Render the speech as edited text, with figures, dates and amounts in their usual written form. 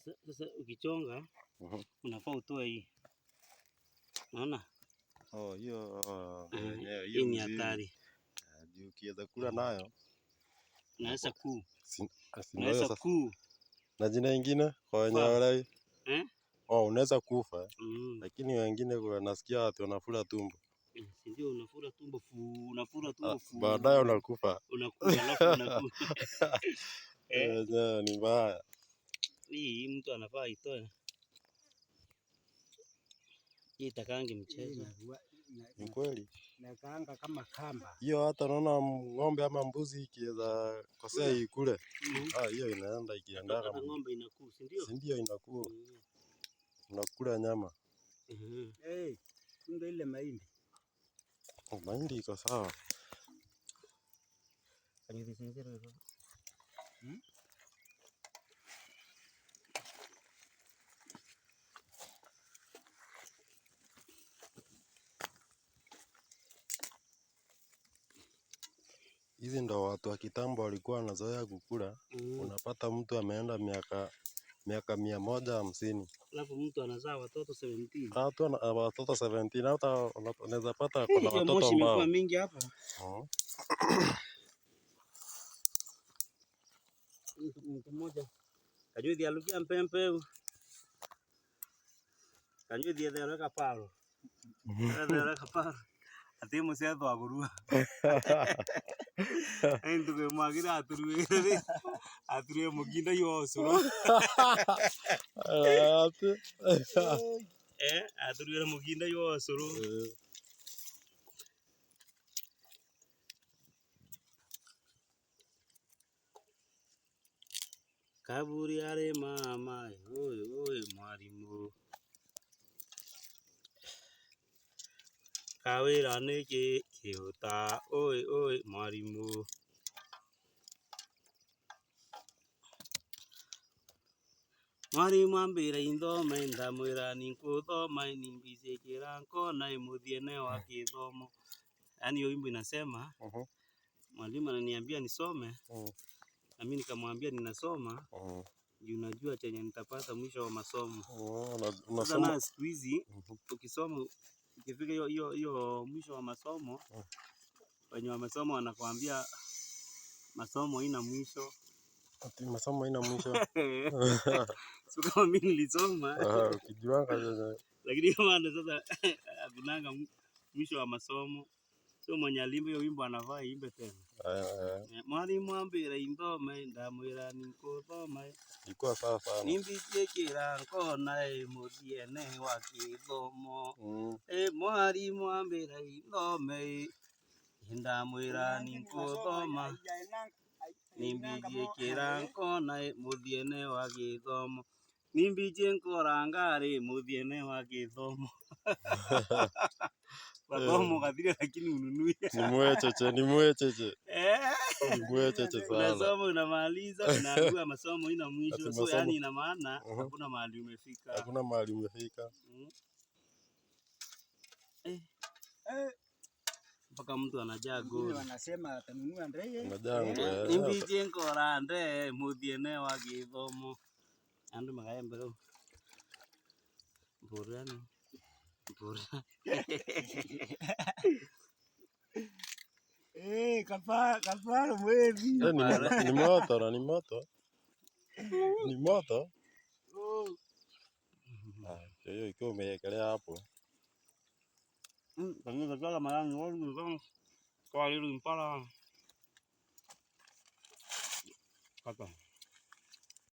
Sasa ukichonga unafaa utoe hii. Unaona? Hiyo hii ni hatari. Ukiweza kula nayo Naweza kuu. Naweza kuu. Na jina ingine kwa wenye walai. Unaweza kufa. Lakini wengine kwa nasikia watu wanafura tumbo. Si ndio unafura tumbo unafura tumbo baadaye unakufa. Unakufa alafu unakufa. Ni mbaya. Hii mtu anafaa itoe. Hii itakangi mchezo. Ni kweli. Na kaanga kama kamba. Hiyo hata naona ng'ombe ama mbuzi ikiweza kosea ikule. Hiyo inaenda ikienda kama ng'ombe inakuu, si ndio? Si ndio inakuu. Unakula nyama. Funga ile mahindi. Mahindi iko sawa. Hizi ndo watu wa kitambo walikuwa wanazoea kukula. Unapata mtu ameenda miaka 150. Alafu mtu anazaa watoto 17. Watoto 17 hata unaweza pata kuna watoto ambao. Moshi imekuwa mingi hapa. Mtu mmoja kajuthi alukia mpempe. Kajuthi athereka paro. Athereka paro. Ati musetho agurua. Ndugu mwagira aturuire. Aturuire muginda yosuro. Aturuire muginda yosuro. Kaburi are mama, oi mwarimu. Kawira niki kiuta, oi mwarimu. Mwarimu ambira inthome ndamwira ninkuthoma nimbicikira nkona imuthiene wa githomo. Yaani hiyo wimbo inasema mwalimu ananiambia nisome. Na mimi nikamwambia ninasoma. Juu najua chenye nitapata mwisho wa masomo. Sasa siku hizi ukisoma ukifika hiyo mwisho wa masomo, wenye wamesoma wanakuambia masomo haina mwisho. Ati masomo haina mwisho. Sio kama mimi nilisoma. Ukijuanga sasa. Lakini kama sasa akunanga mwisho wa masomo. Sio mwenye alimba hiyo wimbo anavaa imbe tena. Mwalimu ambira inthome ndamwira ninkuthoma. Ilikuwa sawa sana. Nimbicikira nkona imuthiene wa githomo. Mwalimu ambira inthome ndamwira ninkuthoma. Nimbicikira nkona imuthiene wa githomo. Nimbicie nkora ngari muthiene wa githomo. Masomo kathire lakini ununui. Ni mwecheche. Ni mwecheche sana. Unasoma unamaliza unaambiwa masomo ina mwisho. So yani ina maana hakuna mahali umefika. Hakuna mahali umefika. Mpaka mtu anajaa goli. Wanasema atanunua ndege. Nimbicie nkora ndege muthiene wa githomo. Andu magaembe ro. Burani. Kaparo mwezi. Ni moto. Ni moto. Hiyo ikiwa umeekelea hapo. Tangu kala marangi wao kwa lilo impala. Kaka.